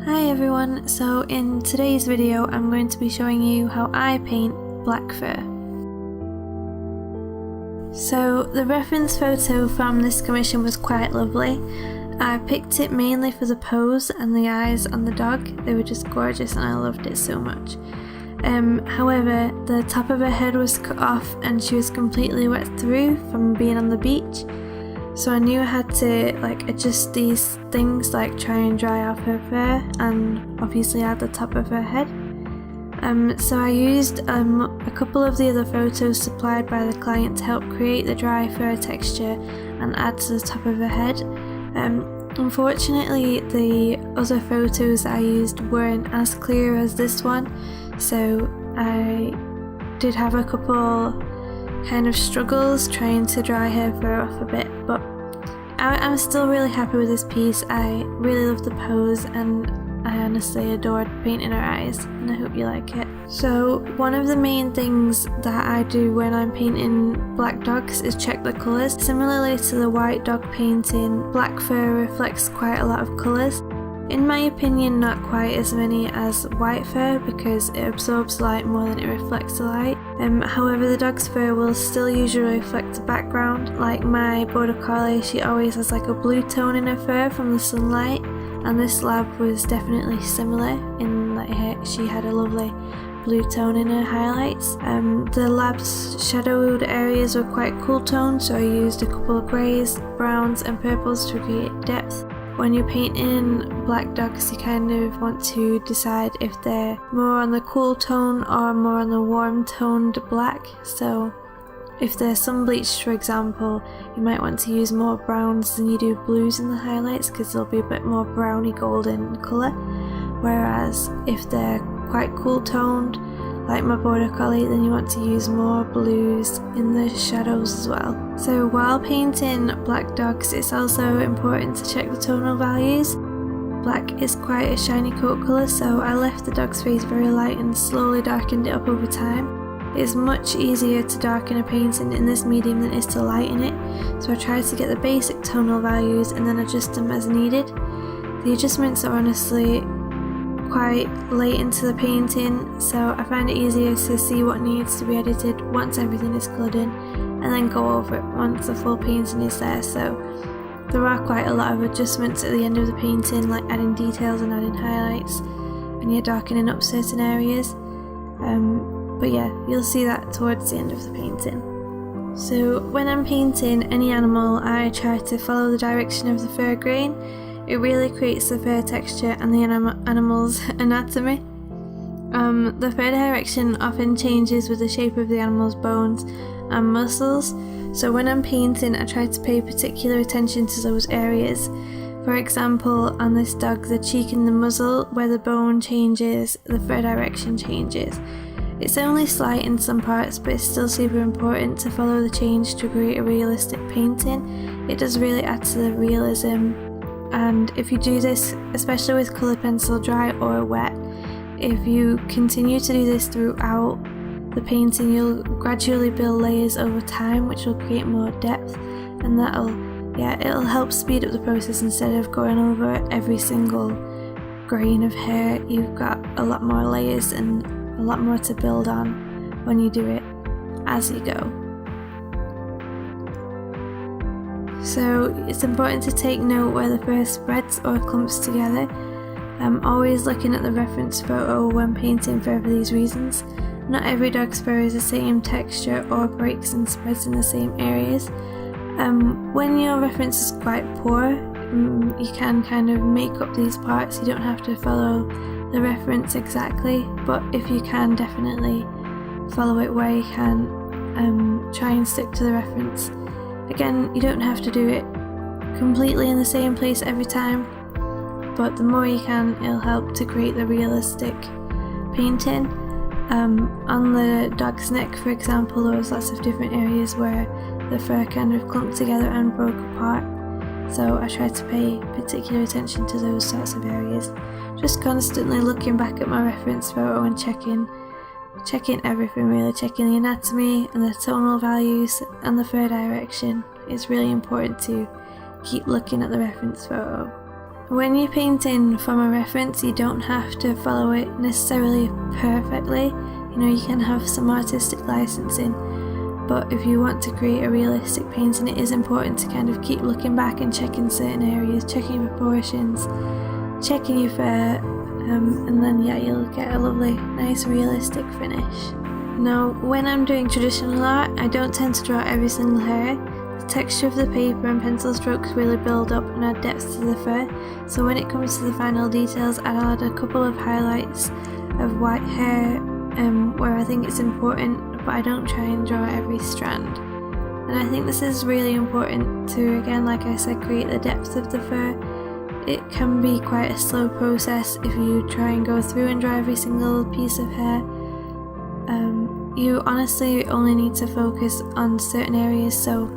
Hi everyone, so in today's video I'm going to be showing you how I paint black fur. So the reference photo from this commission was quite lovely. I picked it mainly for the pose and the eyes on the dog. They were just gorgeous and I loved it so much. However, the top of her head was cut off and she was completely wet through from being on the beach. So I knew I had to adjust these things, try and dry off her fur and obviously add the top of her head. So I used a couple of the other photos supplied by the client to help create the dry fur texture and add to the top of her head. Unfortunately, the other photos I used weren't as clear as this one, so I did have a couple kind of struggles trying to dry her fur off a bit, but I'm still really happy with this piece. I really love the pose and I honestly adored painting her eyes, and I hope you like it. So one of the main things that I do when I'm painting black dogs is check the colours. Similarly to the white dog painting, black fur reflects quite a lot of colours. In my opinion, not quite as many as white fur because it absorbs light more than it reflects the light. However, the dog's fur will still usually reflect the background. Like my border collie, she always has a blue tone in her fur from the sunlight, and this lab was definitely similar in that she had a lovely blue tone in her highlights. The lab's shadowed areas were quite cool toned, so I used a couple of greys, browns and purples to create depth. When you're painting black dogs, you kind of want to decide if they're more on the cool tone or more on the warm toned black. So if they're sun bleached, for example, you might want to use more browns than you do blues in the highlights because they'll be a bit more browny golden colour. Whereas if they're quite cool toned, like my border collie, then you want to use more blues in the shadows as well. So while painting black dogs, it's also important to check the tonal values. Black is quite a shiny coat colour, so I left the dog's face very light and slowly darkened it up over time. It is much easier to darken a painting in this medium than it is to lighten it, so I tried to get the basic tonal values and then adjust them as needed. The adjustments are honestly quite late into the painting, so I find it easier to see what needs to be edited once everything is coloured in and then go over it once the full painting is there. So there are quite a lot of adjustments at the end of the painting, like adding details and adding highlights and you're darkening up certain areas, but yeah, you'll see that towards the end of the painting. So when I'm painting any animal, I try to follow the direction of the fur grain. It really creates the fur texture and the animal's anatomy. The fur direction often changes with the shape of the animal's bones and muscles, so when I'm painting I try to pay particular attention to those areas. For example, on this dog, the cheek and the muzzle, where the bone changes, the fur direction changes. It's only slight in some parts, but it's still super important to follow the change to create a realistic painting. It does really add to the realism. And if you do this, especially with colour pencil dry or wet, if you continue to do this throughout the painting, you'll gradually build layers over time, which will create more depth, and it'll help speed up the process. Instead of going over every single grain of hair, you've got a lot more layers and a lot more to build on when you do it as you go. So it's important to take note where the fur spreads or clumps together. I'm always looking at the reference photo when painting for these reasons. Not every dog's fur is the same texture or breaks and spreads in the same areas. When your reference is quite poor, you can kind of make up these parts. You don't have to follow the reference exactly, but if you can, definitely follow it where you can. Try and stick to the reference. Again, you don't have to do it completely in the same place every time, but the more you can, it'll help to create the realistic painting. On the dog's neck, for example, there was lots of different areas where the fur kind of clumped together and broke apart, so I tried to pay particular attention to those sorts of areas. Just constantly looking back at my reference photo and checking everything really, checking the anatomy and the tonal values and the fur direction. It's really important to keep looking at the reference photo. when you're painting from a reference, you don't have to follow it necessarily perfectly. You know, you can have some artistic licensing, but if you want to create a realistic painting, it is important to kind of keep looking back and checking certain areas, checking your proportions, checking your fur, and then yeah, you'll get a lovely, nice, realistic finish. Now, when I'm doing traditional art, I don't tend to draw every single hair. The texture of the paper and pencil strokes really build up and add depth to the fur, so when it comes to the final details, I'll add a couple of highlights of white hair where I think it's important, but I don't try and draw every strand. And I think this is really important to, again, like I said, create the depth of the fur. It can be quite a slow process if you try and go through and draw every single piece of hair. You honestly only need to focus on certain areas, so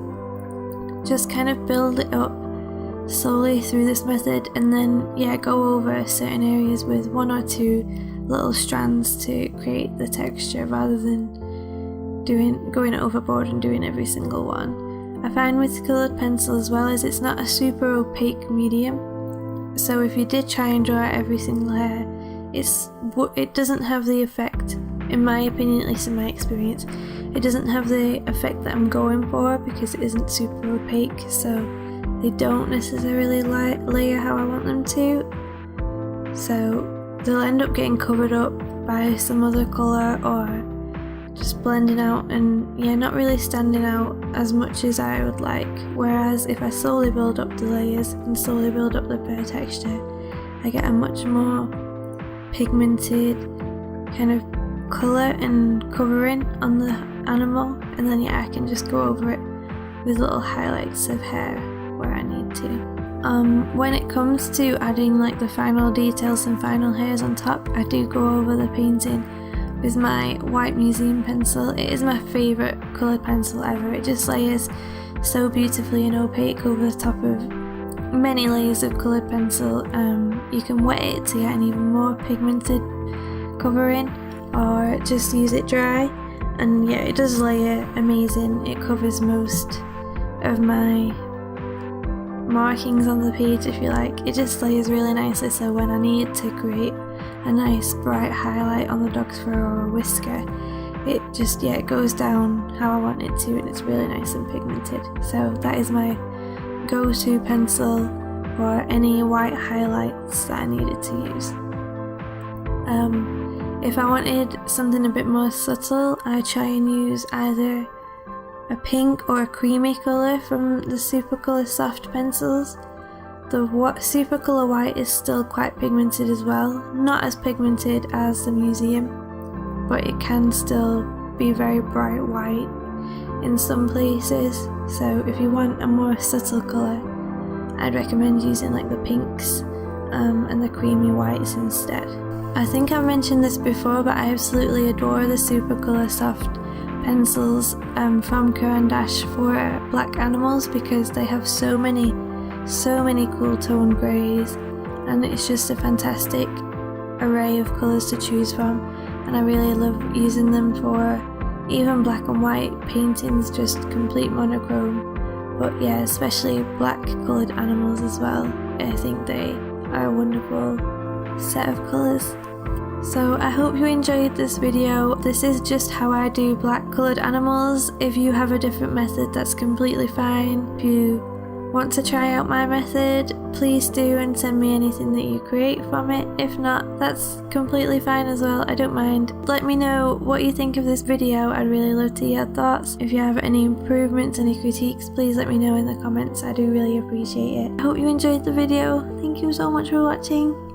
just kind of build it up slowly through this method, and then yeah, go over certain areas with one or two little strands to create the texture rather than going overboard and doing every single one. I find with coloured pencil as well as it's not a super opaque medium, so if you did try and draw every single hair, it doesn't have the effect, in my opinion, at least in my experience, it doesn't have the effect that I'm going for because it isn't super opaque, so they don't necessarily layer how I want them to, so they'll end up getting covered up by some other colour or just blending out and yeah, not really standing out as much as I would like. Whereas if I slowly build up the layers and slowly build up the fur texture, I get a much more pigmented kind of colour and covering on the animal, and then yeah, I can just go over it with little highlights of hair where I need to. When it comes to adding like the final details and final hairs on top, I do go over the painting with my white museum pencil. It is my favourite coloured pencil ever. It just layers so beautifully and opaque over the top of many layers of coloured pencil. You can wet it to get an even more pigmented covering, or just use it dry, and yeah, it does layer amazing. It covers most of my markings on the page, if you like. It just layers really nicely, so when I need to create a nice bright highlight on the dog's fur or a whisker, it just, yeah, it goes down how I want it to, and it's really nice and pigmented. So that is my go-to pencil for any white highlights that I needed to use. If I wanted something a bit more subtle, I try and use either a pink or a creamy colour from the Super Colour Soft pencils. The Super Colour White is still quite pigmented as well, not as pigmented as the museum, but it can still be very bright white in some places. So if you want a more subtle colour, I'd recommend using like the pinks and the creamy whites instead. I think I've mentioned this before, but I absolutely adore the Super Colour Soft pencils from Caran d'Ache for black animals, because they have so many cool tone greys, and it's just a fantastic array of colours to choose from, and I really love using them for even black and white paintings, just complete monochrome, but yeah, especially black coloured animals as well. I think they are a wonderful set of colours. So I hope you enjoyed this video. This is just how I do black coloured animals. If you have a different method, that's completely fine. If you want to try out my method, please do, and send me anything that you create from it. If not, that's completely fine as well. I don't mind. Let me know what you think of this video. I'd really love to hear your thoughts. If you have any improvements, any critiques, please let me know in the comments. I do really appreciate it. I hope you enjoyed the video. Thank you so much for watching.